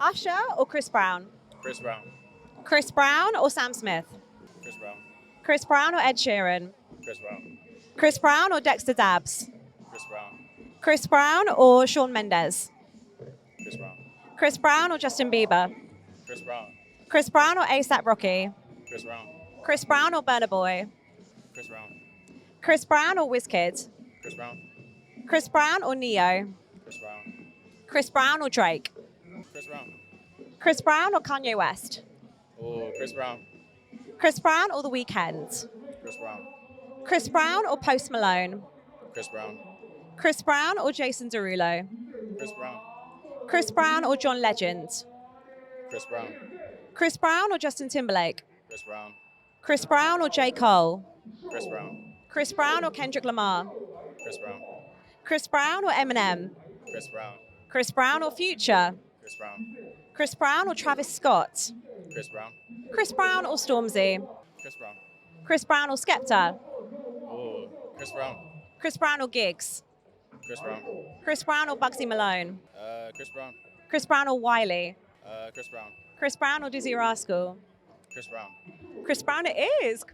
Usher or Chris Brown? Chris Brown. Chris Brown or Sam Smith? Chris Brown. Chris Brown or Ed Sheeran? Chris Brown. Chris Brown or Dexter Dabbs? Chris Brown. Chris Brown or Shawn Mendes? Chris Brown. Chris Brown or Justin Bieber? Chris Brown. Chris Brown or ASAP Rocky? Chris Brown. Chris Brown or Burna Boy? Chris Brown. Chris Brown or Wizkid? Chris Brown. Chris Brown or Neo? Chris Brown. Chris Brown or Drake? Chris Brown. Chris Brown or Kanye West? Oh, Chris Brown. Chris Brown or The Weeknd? Chris Brown. Chris Brown or Post Malone? Chris Brown. Chris Brown or Jason Derulo? Chris Brown. Chris Brown or John Legend? Chris Brown. Chris Brown or Justin Timberlake? Chris Brown. Chris Brown or J. Cole? Chris Brown. Chris Brown or Kendrick Lamar? Chris Brown. Chris Brown or Eminem? Chris Brown. Chris Brown or Future? Chris Brown. Chris Brown or Travis Scott? Chris Brown. Chris Brown or Stormzy? Chris Brown. Chris Brown or Skepta? Oh, Chris Brown. Chris Brown or Giggs? Chris Brown. Chris Brown or Bugsy Malone? Chris Brown. Chris Brown or Wiley? Chris Brown. Chris Brown or Dizzy Rascal? Chris Brown. Chris Brown it is.